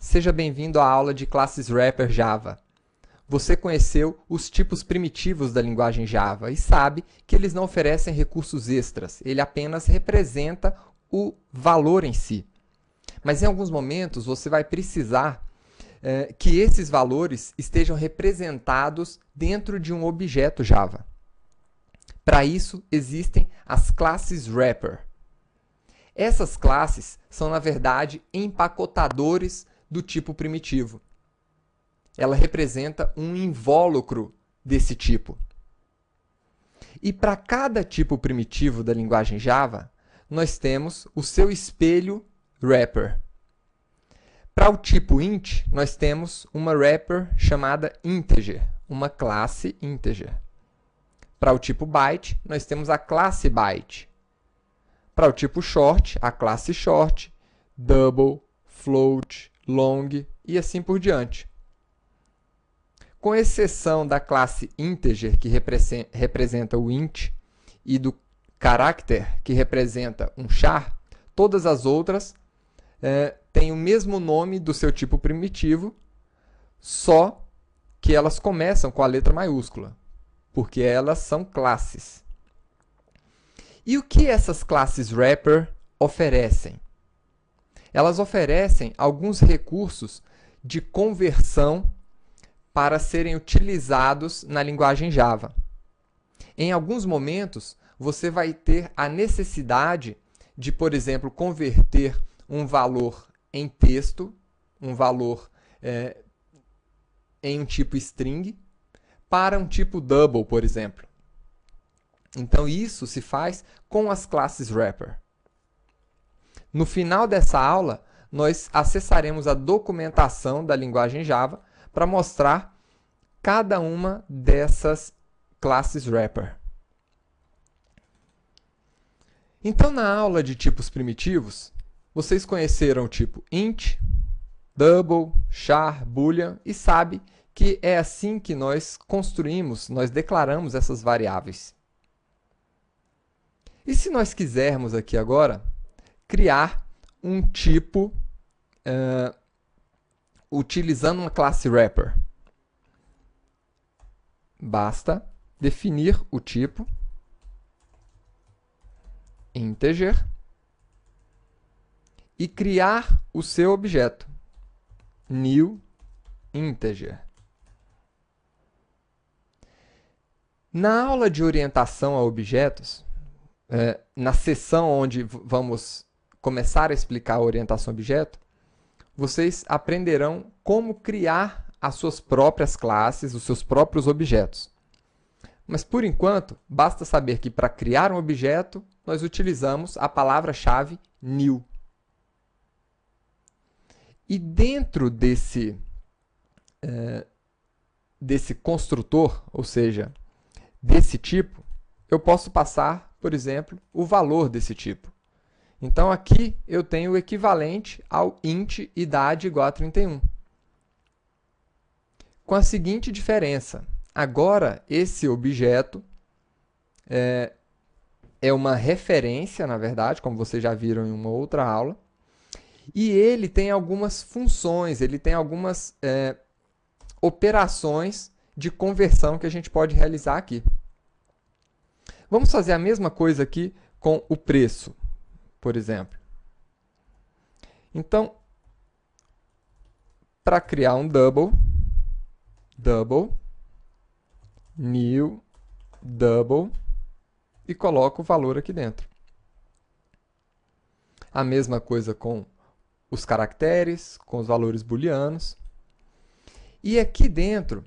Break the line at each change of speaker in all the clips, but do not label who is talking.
Seja bem-vindo à aula de classes Wrapper Java. Você conheceu os tipos primitivos da linguagem Java e sabe que eles não oferecem recursos extras, ele apenas representa o valor em si. Mas em alguns momentos você vai precisar que esses valores estejam representados dentro de um objeto Java. Para isso, existem as classes Wrapper. Essas classes são, na verdade, empacotadores do tipo primitivo. Ela representa um invólucro desse tipo. E para cada tipo primitivo da linguagem Java, nós temos o seu espelho wrapper. Para o tipo int, nós temos uma wrapper chamada integer, uma classe integer. Para o tipo byte, nós temos a classe byte. Para o tipo short, a classe short, double, float, long e assim por diante. Com exceção da classe integer, que representa o int, e do character, que representa um char, todas as outras têm o mesmo nome do seu tipo primitivo, só que elas começam com a letra maiúscula, porque elas são classes. E o que essas classes wrapper oferecem? Elas oferecem alguns recursos de conversão para serem utilizados na linguagem Java. Em alguns momentos, você vai ter a necessidade de, por exemplo, converter um valor em texto, um valor em um tipo string, para um tipo double, por exemplo. Então, isso se faz com as classes wrapper. No final dessa aula, nós acessaremos a documentação da linguagem Java para mostrar cada uma dessas classes wrapper. Então, na aula de tipos primitivos, vocês conheceram o tipo int, double, char, boolean e sabe que é assim que nós construímos, nós declaramos essas variáveis. E se nós quisermos aqui agora criar um tipo utilizando uma classe wrapper? Basta definir o tipo integer e criar o seu objeto new integer. Na aula de orientação a objetos, na seção onde vamos começar a explicar a orientação a objeto, vocês aprenderão como criar as suas próprias classes, os seus próprios objetos. Mas, por enquanto, basta saber que para criar um objeto, nós utilizamos a palavra-chave new. E dentro desse construtor, ou seja, desse tipo, eu posso passar, por exemplo, o valor desse tipo. Então, aqui eu tenho o equivalente ao int idade igual a 31. Com a seguinte diferença. Agora, esse objeto é uma referência, na verdade, como vocês já viram em uma outra aula. E ele tem algumas funções, ele tem algumas operações de conversão que a gente pode realizar aqui. Vamos fazer a mesma coisa aqui com o preço, por exemplo. Então, para criar um double, new double, e coloco o valor aqui dentro. A mesma coisa com os caracteres, com os valores booleanos. E aqui dentro,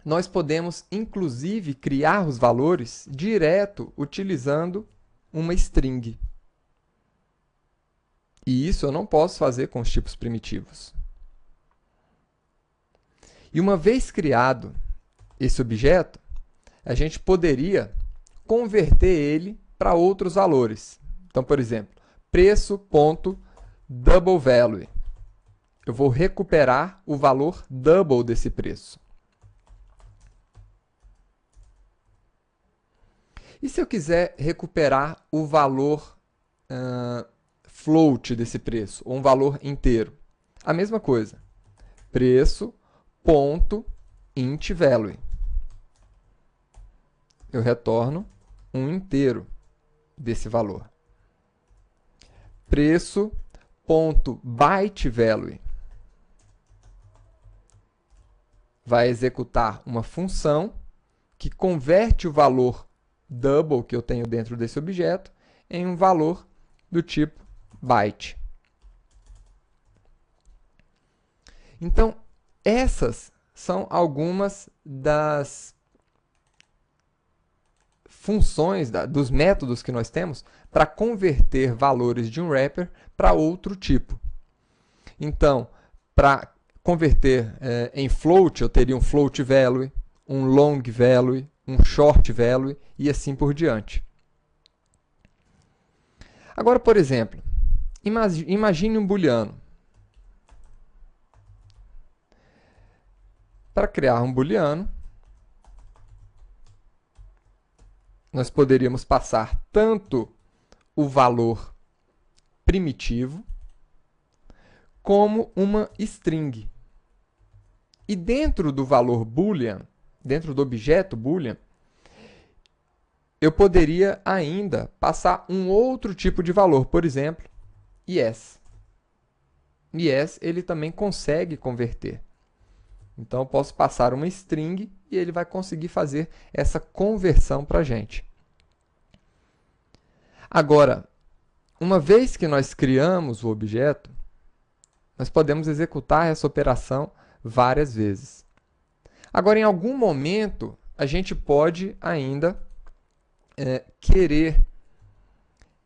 nós podemos, inclusive, criar os valores direto utilizando uma string. E isso eu não posso fazer com os tipos primitivos. E uma vez criado esse objeto, a gente poderia converter ele para outros valores. Então, por exemplo, preço.doubleValue. Eu vou recuperar o valor double desse preço. E se eu quiser recuperar o valor float desse preço, ou um valor inteiro? a mesma coisa. Preço, ponto, int value. Eu retorno um inteiro desse valor. Preço, ponto, byte value. Vai executar uma função que converte o valor double que eu tenho dentro desse objeto em um valor do tipo byte. Então, essas são algumas das funções, dos métodos que nós temos para converter valores de um wrapper para outro tipo. Então, para converter em float, eu teria um float value, um long value, um short value e assim por diante. Agora, por exemplo, imagine um booleano. Para criar um booleano, nós poderíamos passar tanto o valor primitivo como uma string. E dentro do valor boolean, dentro do objeto boolean, eu poderia ainda passar um outro tipo de valor, por exemplo, yes. Yes, ele também consegue converter. Então, eu posso passar uma string e ele vai conseguir fazer essa conversão para a gente. Agora, uma vez que nós criamos o objeto, nós podemos executar essa operação várias vezes. Agora, em algum momento, a gente pode ainda querer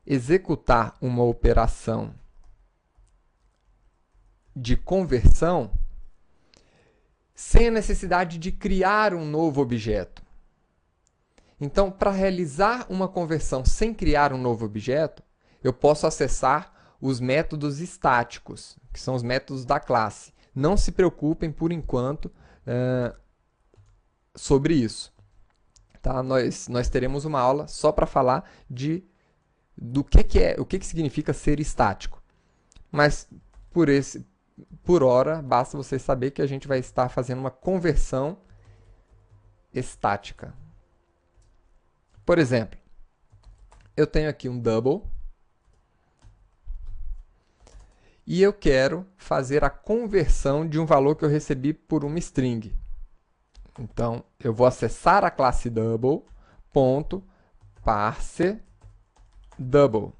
executar uma operação de conversão sem a necessidade de criar um novo objeto. Então, para realizar uma conversão sem criar um novo objeto, eu posso acessar os métodos estáticos, que são os métodos da classe. Não se preocupem, por enquanto, sobre isso. Tá? Nós teremos uma aula só para falar do que significa ser estático. Mas, por hora, basta você saber que a gente vai estar fazendo uma conversão estática. Por exemplo, eu tenho aqui um double e eu quero fazer a conversão de um valor que eu recebi por uma string. Então, eu vou acessar a classe double.parse double.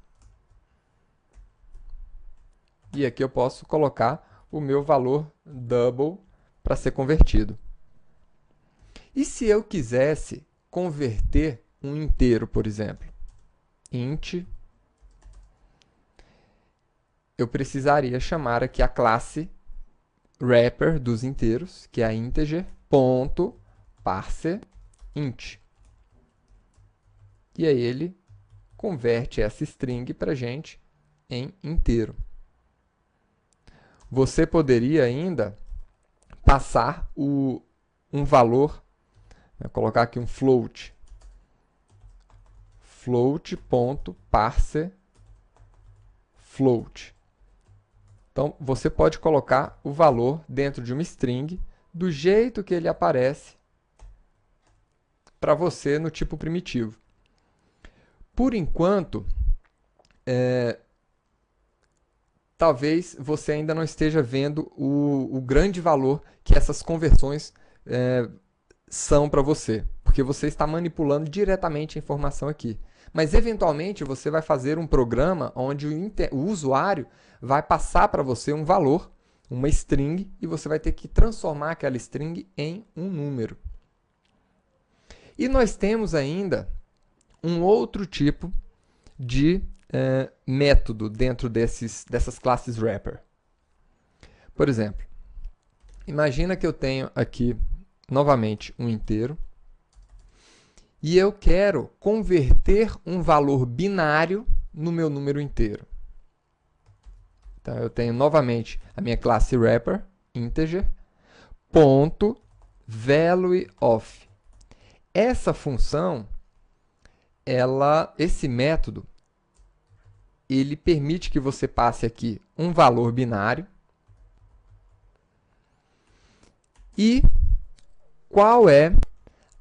E aqui eu posso colocar o meu valor double para ser convertido. E se eu quisesse converter um inteiro, por exemplo, int, eu precisaria chamar aqui a classe wrapper dos inteiros, que é a integer.parseInt. E aí ele converte essa string para a gente em inteiro. Você poderia ainda passar um valor, vou colocar aqui um float, float.parseFloat. Então, você pode colocar o valor dentro de uma string do jeito que ele aparece para você no tipo primitivo. Por enquanto, talvez você ainda não esteja vendo o grande valor que essas conversões são para você, porque você está manipulando diretamente a informação aqui. Mas, eventualmente, você vai fazer um programa onde o usuário vai passar para você um valor, uma string, e você vai ter que transformar aquela string em um número. E nós temos ainda um outro tipo de método dentro dessas classes wrapper. Por exemplo, imagina que eu tenho aqui, novamente, um inteiro, e eu quero converter um valor binário no meu número inteiro. Então, eu tenho novamente a minha classe wrapper, integer, ponto, valueOf. Essa função, esse método, ele permite que você passe aqui um valor binário E qual é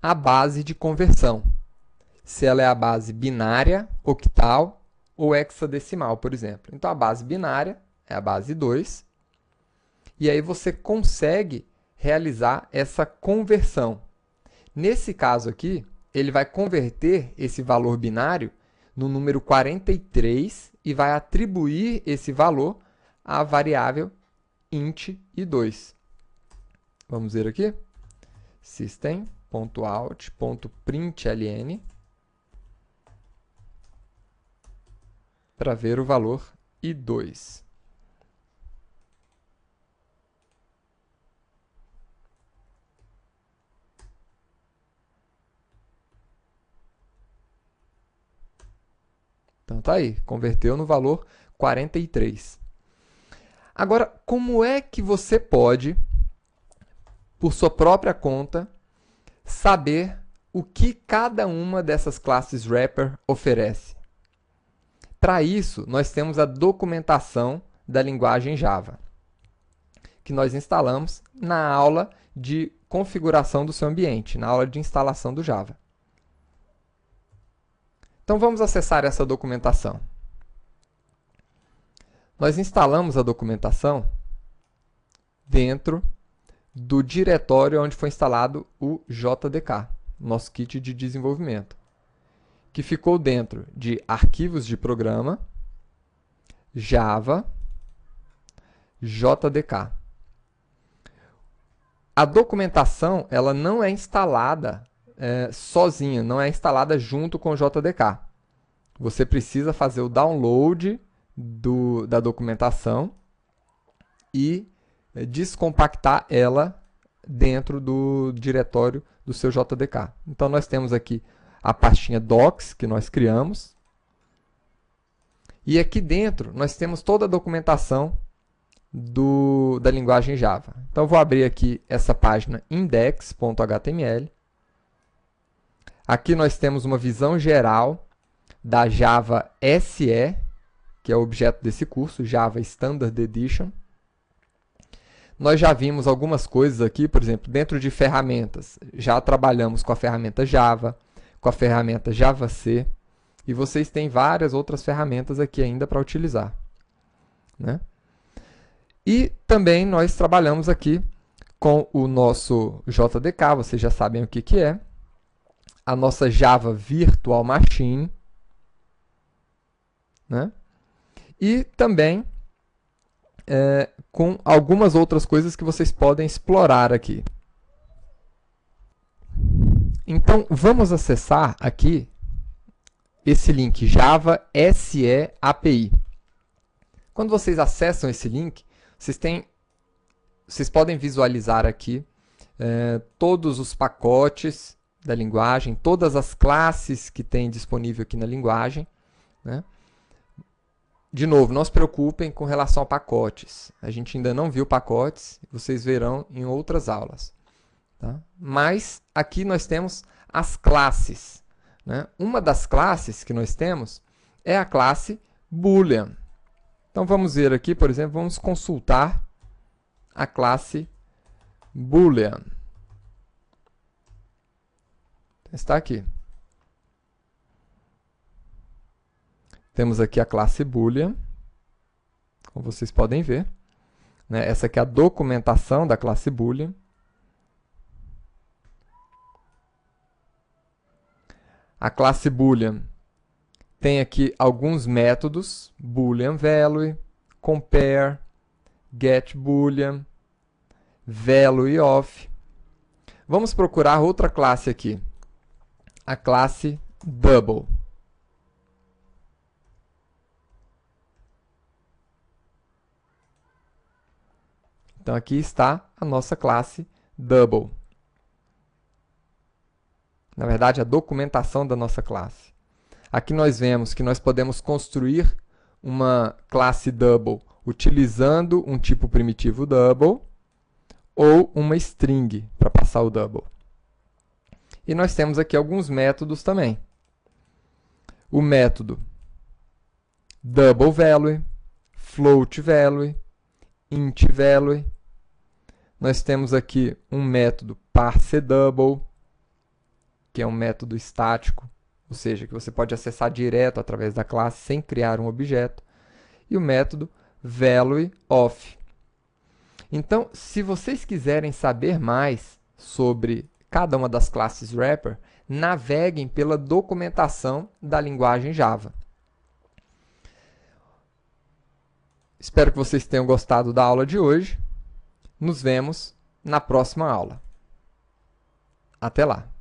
a base de conversão? Se ela é a base binária, octal ou hexadecimal, por exemplo. Então, a base binária é a base 2. E aí você consegue realizar essa conversão. Nesse caso aqui, ele vai converter esse valor binário no número 43 e vai atribuir esse valor à variável int e2. Vamos ver aqui. System.out.println para ver o valor i2. Então tá aí, converteu no valor 43. Agora, como é que você pode, por sua própria conta, saber o que cada uma dessas classes wrapper oferece? Para isso, nós temos a documentação da linguagem Java, que nós instalamos na aula de configuração do seu ambiente, na aula de instalação do Java. Então, vamos acessar essa documentação. Nós instalamos a documentação dentro do diretório onde foi instalado o JDK, nosso kit de desenvolvimento, que ficou dentro de arquivos de programa, Java, JDK. A documentação ela não é instalada sozinha, não é instalada junto com o JDK. Você precisa fazer o download da documentação e descompactar ela dentro do diretório do seu JDK. Então, nós temos aqui a pastinha docs que nós criamos. E aqui dentro, nós temos toda a documentação da linguagem Java. Então, eu vou abrir aqui essa página index.html. Aqui nós temos uma visão geral da Java SE, que é o objeto desse curso, Java Standard Edition. Nós já vimos algumas coisas aqui, por exemplo, dentro de ferramentas. Já trabalhamos com a ferramenta Java, com a ferramenta JavaC, e vocês têm várias outras ferramentas aqui ainda para utilizar, né? E também nós trabalhamos aqui com o nosso JDK, vocês já sabem o que é. A nossa Java Virtual Machine, né? E também com algumas outras coisas que vocês podem explorar aqui. Então, vamos acessar aqui esse link Java SE API. Quando vocês acessam esse link, vocês podem visualizar aqui todos os pacotes da linguagem, todas as classes que tem disponível aqui na linguagem, né? De novo, não se preocupem com relação a pacotes. A gente ainda não viu pacotes, vocês verão em outras aulas, tá? Mas aqui nós temos as classes, né? Uma das classes que nós temos é a classe Boolean. Então vamos ver aqui, por exemplo, vamos consultar a classe Boolean. Está aqui. Temos aqui a classe Boolean, como vocês podem ver, né? Essa aqui é a documentação da classe Boolean. A classe Boolean tem aqui alguns métodos, Boolean Value, Compare, GetBoolean, Value of. Vamos procurar outra classe aqui, a classe Double. Então, aqui está a nossa classe Double. Na verdade, a documentação da nossa classe. Aqui nós vemos que nós podemos construir uma classe Double utilizando um tipo primitivo Double ou uma string para passar o Double. E nós temos aqui alguns métodos também. O método Double Value, Float Value, Int Value. Nós temos aqui um método parseDouble, que é um método estático, ou seja, que você pode acessar direto através da classe sem criar um objeto, e o método valueOf. Então, se vocês quiserem saber mais sobre cada uma das classes wrapper, naveguem pela documentação da linguagem Java. Espero que vocês tenham gostado da aula de hoje. Nos vemos na próxima aula. Até lá!